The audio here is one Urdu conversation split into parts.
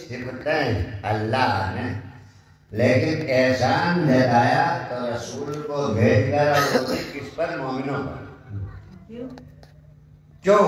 صفتیں اللہ نے، لیکن احسان جتایا تو رسول کو بھیج کر اور کس پر؟ مومنوں پر۔ کیوں؟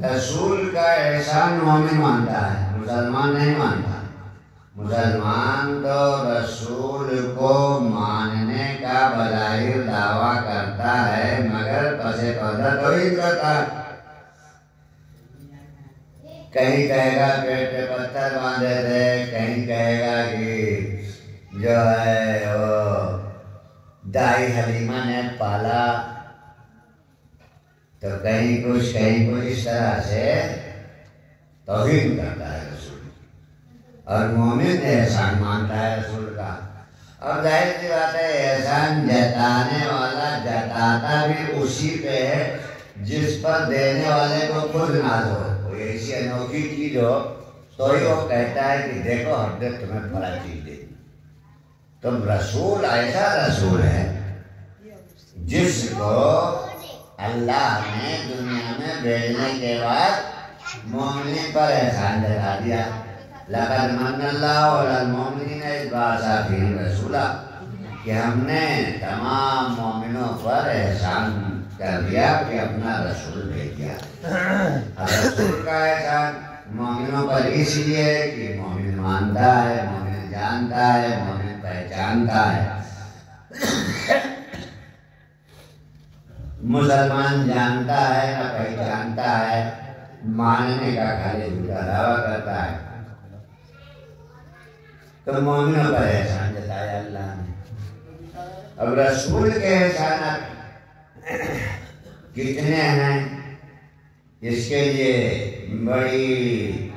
رسول کا احسان مومن مانتا ہے، مسلمان نہیں مانتا۔ مسلمان تو رسول کو ماننے کا بظاہر دعویٰ کرتا ہے مگر پس پردہ توحید کرتا ہے۔ کہیں کہے گا پیٹ پہ پتھر باندھے تھے، کہیں کہے گا کہ جو ہے وہ دائی حلیمہ نے پالا، تو کہیں کچھ اس طرح سے توہین کرتا ہے رسول، اور مومن احسان مانتا ہے رسول کا۔ اور ظاہر سی بات ہے احسان جتانے والا جتاتا بھی اسی پہ ہے جس پر دینے والے کو خود ناز ہو۔ کوئی ایسی انوکھی چیز ہو تو ہی وہ کہتا ہے کہ دیکھو ہم نے تمہیں بڑا چیز دے دی۔ تم رسول ایسا رسول ہے جس کو اللہ نے دنیا میں بھیجنے کے بعد مومنین پر احسان جتا دیا۔ لقد من اللہ علی المؤمنین اذ بعث فیہم رسولا، کہ ہم نے تمام مومنوں پر احسان کر دیا کہ اپنا رسول بھیج دیا۔ رسول کا احسان مومنوں پر اس لیے کہ مومن مانتا ہے، مومن جانتا ہے، مومن پہچانتا ہے۔ مسلمان جانتا ہے نہ پہچانتا ہے، ماننے کا خالی جھوٹا دعویٰ کرتا ہے۔ تو مومنوں پر احسان جتایا اللہ نے۔ اب رسول کے احسانات کتنے ہیں اس کے لیے بڑی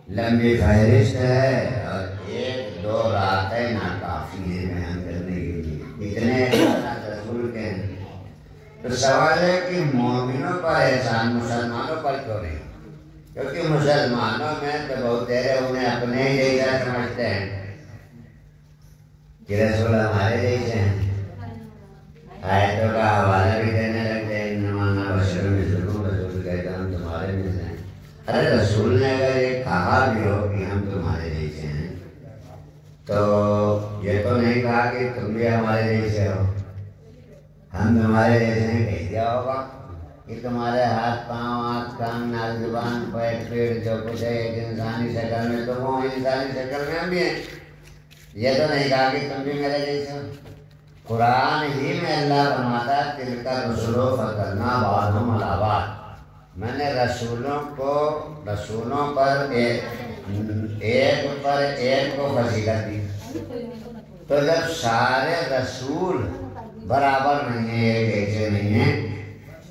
لمبی فہرست ہے، اور ایک دو راتیں ناکافی ہیں بیان کرنے کے لیے اتنے احسانات رسول کے ہیں۔ تو سوال ہے کہ مومنوں پر احسان مسلمانوں پر کیوں نہیں؟ کیونکہ مسلمانوں میں تو بہت دیر انہیں اپنے ہی جیسا سمجھتے ہیں کہ رسول ہمارے جیسے ہیں، آیتوں کا حوالہ بھی دینے لگتے ہیں، انما بشر مثلکم، رسول کہتا ہم تمہارے میں سے ہیں۔ ارے رسول نے اگر یہ کہا بھی ہو کہ ہم تمہارے جیسے ہیں تو یہ تو نہیں کہا کہ تم بھی ہمارے جیسے ہو، ہم تمہارے جیسے ہیں کہہ دیا ہوگا کہ تمہارے ہاتھ پاؤں آنکھ کان ناک زبان پیٹ پیڑ جو کچھ ہے ایک انسانی شکل میں تم ہو، انسانی شکل میں ہم بھی ہیں۔ یہ تو نہیں کہا کہ تم بھی میرے جیسے ہو۔ قرآن ہی میں اللہ فرماتا ہے تلک الرسل فضلنا بعضهم علی بعض، میں نے رسولوں پر ایک کو فضیلت دی۔ تو جب سارے رسول برابر نہیں ہیں، ایک جیسے نہیں ہیں،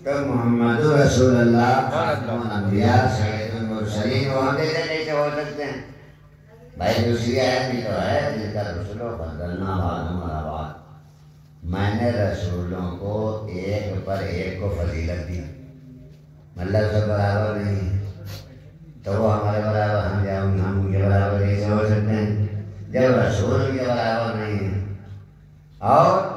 تو محمد رسول اللہ خاتم الانبیاء سید المرسلین وہ ہم جیسے کیسے ہو سکتے ہیں؟ بھائی دوسری آیت بھی تو ہے تلک الرسل فضلنا بعضهم علی بعض، میں نے رسولوں کو ایک پر ایک کو فضیلت دی۔ مطلب سب برابر نہیں تو وہ ہمارے برابر ہم ان کے برابر کیسے ہو سکتے ہیں جب رسول ان کے برابر نہیں ہیں؟ اور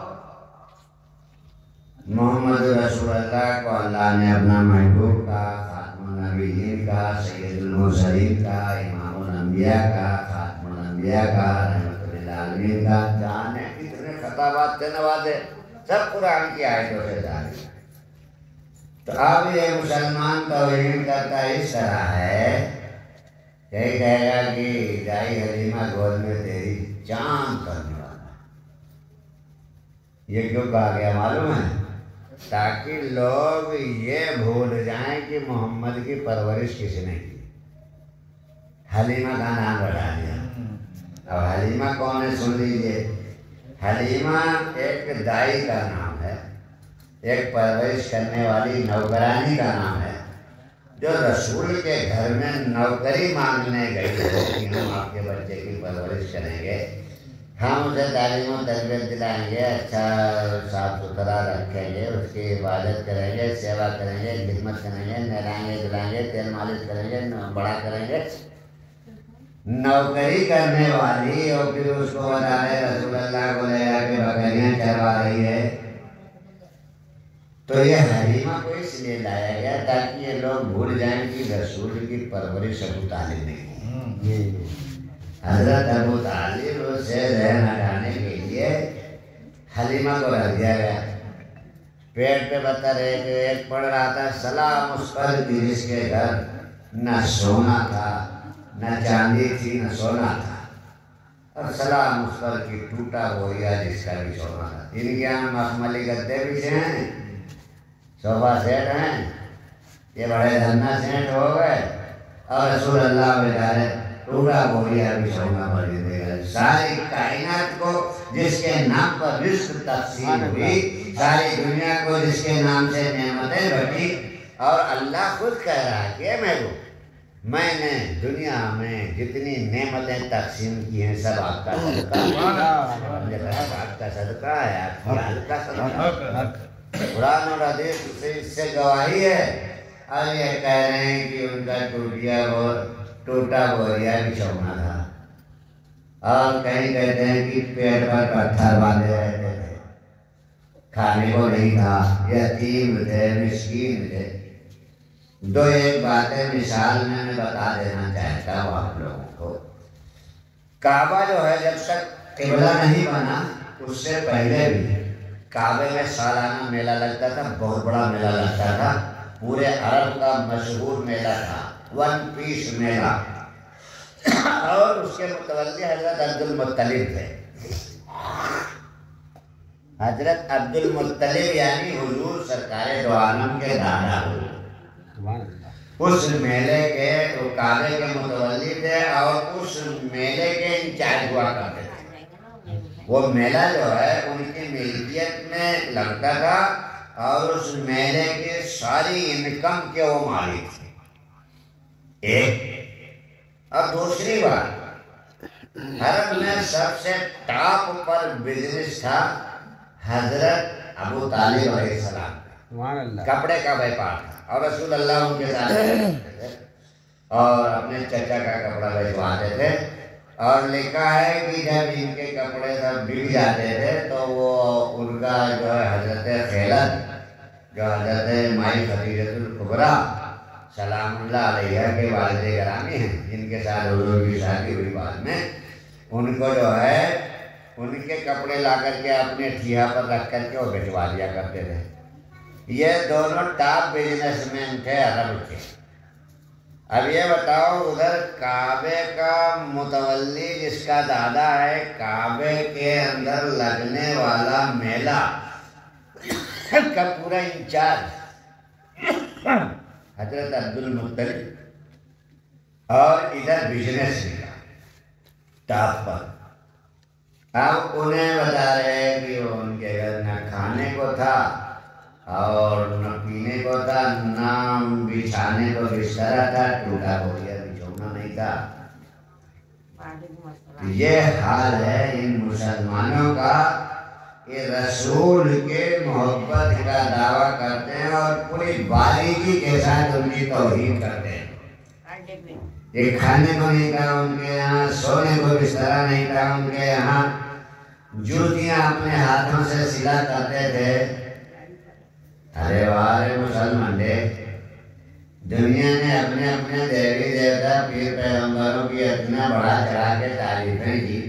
محمد رسول اللہ کو اللہ نے اپنا محبوب کا، خاتم النبیین کا، سید المرسلین کا، امام الانبیاء کا، خاتم الانبیاء کا، رحمت للعالمین کا، جانے کتنے خطابات سے نوازے، سب قرآن کی آیتوں سے جاری۔ تو اب یہ مسلمان توہین کرتا اس طرح ہے کہ کہے گا کہ دائی حلیمہ گود میں تیری جان کرنے والا۔ یہ کیوں کہا گیا معلوم ہے؟ تاکہ لوگ یہ بھول جائیں کہ محمد کی پرورش کس نے کی۔ حلیمہ کا نام بڑھا دیا۔ اب حلیمہ کون ہے سن لیجیے۔ حلیمہ ایک دائی کا نام ہے، ایک پرورش کرنے والی نوکرانی کا نام ہے، جو رسول کے گھر میں نوکری مانگنے گئی ہو کہ ہم آپ کے بچے کی پرورش کریں گے، ہم اسے تعلیم و تربیت دلائیں گے، اچھا صاف ستھرا رکھیں گے، اس کی عبادت کریں گے، سیوا کریں گے، خدمت کریں گے، نہلائیں گے دلائیں گے، تیل مالش کریں گے، بڑا کریں گے۔ نوکری کرنے والی اور پھر اس کو بتا رہے رسول اللہ کو لے جا کے بکریاں چروا رہی ہے، تو یہ حلیمہ کو اس لیے لایا گیا تاکہ یہ لوگ بھول جائیں کہ رسول کی پرورش ابو طالب نے کی۔ حضرت ابو طالب سے ذہن ہٹانے کے لیے حلیمہ کو رکھ دیا گیا. پیٹ پہ پتھر ایک پڑ رہا تھا. سلام اس پر کہ جس کے گھر نہ سونا تھا نہ چاندی تھی نہ سونا تھا, اور سلام اس پر کہ ٹوٹا بوریا جس کا بھی سونا تھا. ان کے یہاں مخملی گدے بھی ہیں, صوفہ سیٹ ہیں, یہ بڑے دھنا سیٹ ہو گئے, اور رسول اللہ بیچارے ٹوٹا بوریا بھی سونا پر دے گا. ساری کائنات کو جس کے نام پر رزق تقسیم ہوئی, ساری دنیا کو جس کے نام سے نعمتیں بٹی, اور اللہ خود کہہ رہا ہے کہ میں نے دنیا میں جتنی نعمتیں تقسیم کی ہیں سب آپ کا صدقہ ہے, آپ کا صدقہ ہے, آپ کی حالت کا صدقہ. قرآن اور حدیث سے اس سے گواہی ہے. اور یہ کہہ رہے ہیں کہ ان کا ٹوٹا بوریا بھی سونا تھا, اور کہیں کہتے ہیں کہ پیٹ پر پتھر باندھے رہتے تھے, کھانے کو نہیں تھا, یتیم تھے, مسکین تھے. دو ایک باتیں مثال میں بتا دینا چاہتا ہوں آپ لوگوں کو. کعبہ جو ہے جب تک قبلہ نہیں بنا اس سے پہلے بھی کعبے میں سالانہ میلہ لگتا تھا, بہت بڑا میلہ لگتا تھا, پورے عرب کا مشہور میلہ تھا, 1 پیس میلہ. اور اس کے متولی حضرت عبد المطلب تھے. حضرت عبد المطلب یعنی حضور سرکار دو عالم کے دادا ہوئے. اس میلے کے کعبے کے متولی تھے اور اس میلے کے انچارج ہوا کرتے تھے. وہ میلہ جو ہے ان کی ملکیت میں لگتا تھا, اور اس میلے کی ساری انکم کے وہ مالک تھے. ایک اور دوسری بات, عرب میں سب سے ٹاپ پر بزنس تھا حضرت ابو طالب علیہ السلام کا. کپڑے کا بیپار تھا, اور رسول اللہ ان کے ساتھ رہتے تھے اور اپنے چچا کا کپڑا بھجواتے تھے. اور لکھا ہے کہ جب ان کے کپڑے سب بک جاتے تھے تو وہ ان کا جو ہے حضرت خیلت جو حضرت مائی خدیجۃ الکبریٰ سلام اللہ علیہ کے والد گرامی ہیں, جن کے ساتھ حضور کی شادی ہوئی بعد میں, ان کو جو ہے ان کے کپڑے لا کر کے اپنے ٹھیہا پر رکھ کر کے وہ بھجوا دیا کرتے تھے. یہ دونوں ٹاپ بزنس مین تھے عرب کے. اب یہ بتاؤ, ادھر کعبے کا متولی جس کا دادا ہے, کعبے کے اندر لگنے والا میلہ کا پورا انچارج حضرت عبد المطلب, اور ادھر بزنس ملا ٹاپ پر. اب انہیں بتا رہے ہیں کہ ان کے گھر نہ کھانے کو تھا اور نہ پینے کو تھا, نہ بچھانے کو بستر تھا, ٹوٹا بوریا بچھونا نہیں تھا. یہ حال ہے ان مسلمانوں کا کہ رسول کے محبت کا دعویٰ کرتے ہیں اور پوری باریکی کے ساتھ ان کی توہین کرتے ہیں. یہ کھانے کو نہیں تھا ان کے یہاں, سونے کو بستر نہیں تھا ان کے یہاں, جوتیاں اپنے ہاتھوں سے سلا کرتے تھے. ارے وارے مسلمان دے, دنیا نے اپنے اپنے دیوی دیوتا پیر پیغمبروں کی اتنا بڑا چڑھا کے تعریفیں کی,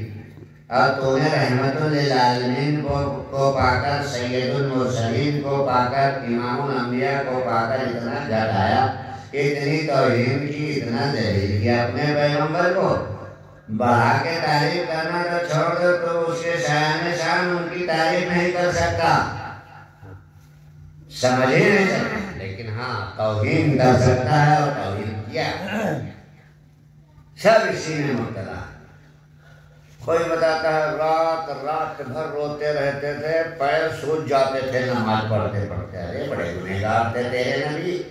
اور تو نے رحمت للعالمین کو پا کر, سید المرسلین کو پا کر, امام الانبیاء کو پا کر اتنا جھٹایا, اتنی توہین کی, اتنا ذلیل کیا اپنے پیغمبر کو. بڑھا کے تعریف کرنا تو چھوڑ دو, تو اس کے شایان شان ان کی تعریف نہیں کر سکتا, سمجھ ہی نہیں سکتا, لیکن ہاں توہین کر سکتا ہے, اور توہین کیا. سب اسی میں مبتلا. کوئی بتاتا ہے رات رات بھر روتے رہتے تھے, پیر سوج جاتے تھے نماز پڑھتے پڑھتے. ارے بڑے گنہگار تھے تیرے نبی,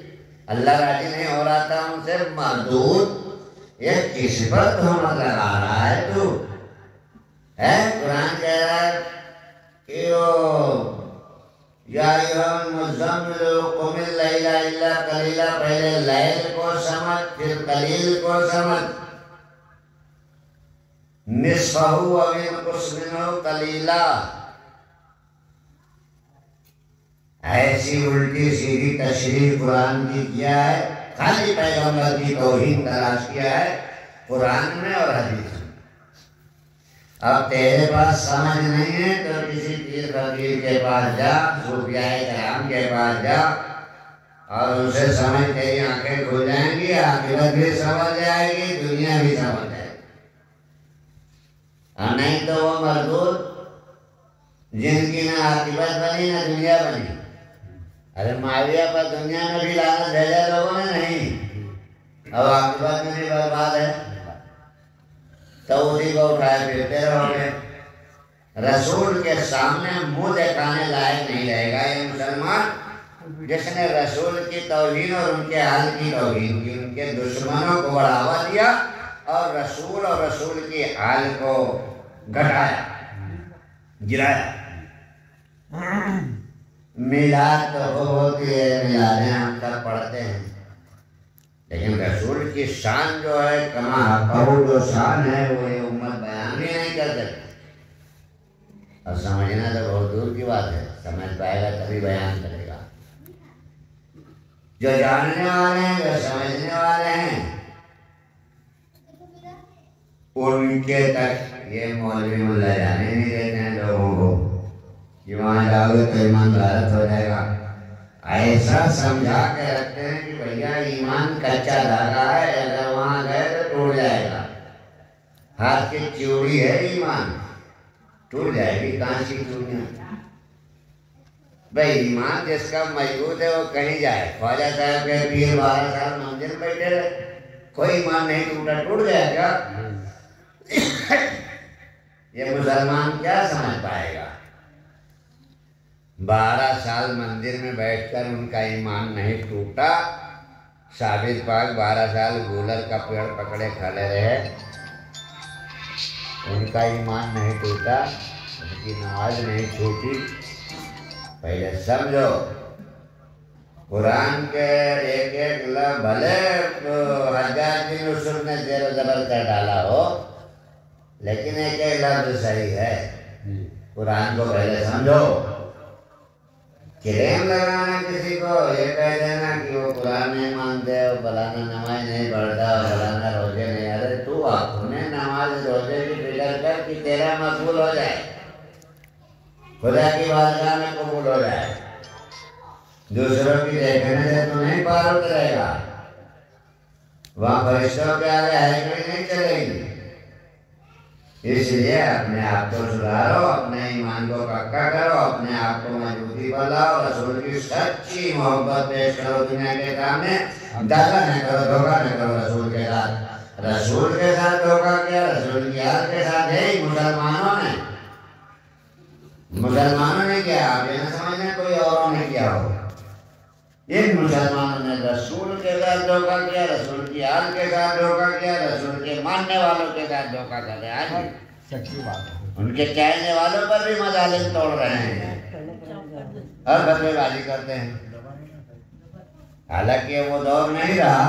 اللہ راضی نہیں ہو رہا تھا ان سے. مردود, یہ کس پر تہمت لگا رہا ہے تو ہے؟ قرآن کہہ رہا ہے کہ یا ایھا المزمل قم اللیل الا قلیلا, پہلے لیل کو سمجھ پھر قلیل کو سمجھ. نصفہ او انقص منہ قلیلا. ایسی الٹی سیدھی تشریح قرآن کی کیا ہے, خالی پیغمبر کی توہین تلاش کیا ہے قرآن میں اور حدیث میں. اب تیرے پاس سمجھ نہیں ہے تو کسی پیر فقیر کے پاس جا، صوفیاء کرام کے پاس جا اور اسے سمجھ تیری آنکھیں کھل جائیں گی، آخرت بھی سمجھ جائے گی، دنیا بھی سمجھ جائے گی۔ اور نہیں تو وہ مردود جن کی نہ عاقبت بنی نہ دنیا بنی۔ ارے معاویہ پر دنیا میں بھی لعنت بھیجا لوگوں نے نہیں، اب عاقبت میں بھی برباد ہے، تو اسی کو اٹھائے پھرتے رہو گے۔ رسول کے سامنے منہ دکھانے لائق نہیں رہے گا یہ مسلمان جس نے رسول کی توہین اور ان کے حال کی توہین کی، ان کے دشمنوں کو بڑھاوا دیا اور رسول کی حال کو گھٹایا، گرایا۔ میلاد تو ہوتی ہے، میلادیں ہم سب پڑھتے ہیں، لیکن رسول کی شان جو ہے کما حقہ جو شان ہے وہ یہ امت بیان بھی نہیں کر سکتی۔ اور سمجھنا تو بہت دور کی بات ہے، سمجھ پائے گا تبھی بیان کرے گا۔ جو جاننے والے ہیں، جو سمجھنے والے ہیں، ان کے تک یہ مولوی ملا جانے نہیں دیتے ہیں لوگوں کو کہ وہاں جاؤ گے تو ایمان غلط ہو جائے گا۔ ایسا سمجھا کے رکھتے ہیں کہ بھیا ایمان کچا دھاگا ہے، اگر وہاں گئے تو ٹوٹ جائے گا۔ ہاتھ کی چوڑی ہے ایمان، ٹوٹ جائے گی، کانچ کی چوڑیاں۔ بھائی ایمان جس کا مضبوط ہے وہ کہیں جائے۔ خواجہ صاحب کے پیر 12 سال منزل بیٹھے رہے، کوئی ایمان نہیں ٹوٹا، ٹوٹ گیا کیا؟ یہ مسلمان کیا سمجھ پائے گا؟ 12 سال مندر میں بیٹھ کر ان کا ایمان نہیں ٹوٹا۔ ثابت پاک 12 سال گولر کا پیڑ پکڑے کھڑے رہے، ان کا ایمان نہیں ٹوٹا، ان کی نماز نہیں چھوٹی۔ پہلے سمجھو، قرآن کے ایک ایک لفظ بھلے حجاج بن یوسف نے زیر و زبر کر ڈالا ہو، لیکن ایک ایک لفظ صحیح ہے۔ قرآن کو پہلے سمجھو۔ کلیم لگانا کسی کو، یہ کہہ دینا کہ وہ قرآن نہیں مانتے، وہ فلانا نماز نہیں پڑھتا، فلانا روزے نہیں۔ ارے تو اپنے نماز روزے کی فکر کر کہ تیرا مقبول ہو جائے، خدا کی بارگاہ میں قبول ہو جائے۔ دوسروں کی دیکھنے سے تو نہیں پار اترے گا، وہاں فرشتوں کے آگے ہائیکڑی نہیں چلے گی۔ اس لیے اپنے آپ کو سدھارو، اپنے ایمان کو پکا کرو، اپنے آپ کو مضبوطی پر لاؤ، رسول کی سچی محبت پیش کرو دنیا کے سامنے۔ دھوکہ نہ کرو، دھوکہ نہ کرو رسول کے ساتھ۔ رسول کے ساتھ دھوکہ کیا؟ رسول کی حال کے ساتھ ہے مسلمانوں نے کیا؟ آپ یہ نہ سمجھنا کوئی اور نے کیا ہو۔ ان مسلمانوں نے رسول کے ساتھ دھوکہ کیا، رسول کی حال کے ساتھ دھوکہ کیا، رسول کے ماننے والوں کے ساتھ دھوکہ کر رہے ہیں۔ سچی بات ہے، ان کے چاہنے والوں پر بھی مظالم توڑ رہے ہیں اور بدلے بازی کرتے ہیں۔ حالانکہ وہ دور نہیں رہا،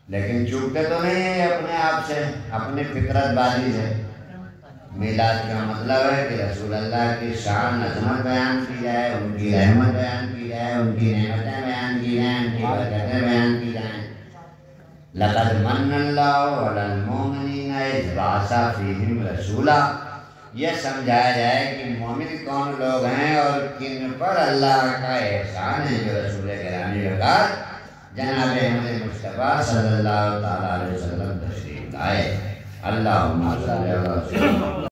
لیکن چوکتے تو نہیں ہیں اپنے آپ سے، اپنی فطرت بازی سے۔ میلاد کا مطلب ہے کہ رسول اللہ کی شان عظمت بیان کی جائے، ان کی رحمت بیان کی جائے، ان کی نعمتیں بیان کی جائیں، ان کی برکتیں بیان کی جائیں۔ لقد من اللہ علی المؤمنین اذ بعث فیہم رسولا، یہ سمجھایا جائے کہ مومن کون لوگ ہیں اور کن پر اللہ کا احسان ہے جو رسول گرامی وقار جناب احمد مصطفیٰ صلی اللہ تعالیٰ علیہ وسلم تشریف لائے۔ اللہم صلی اللہ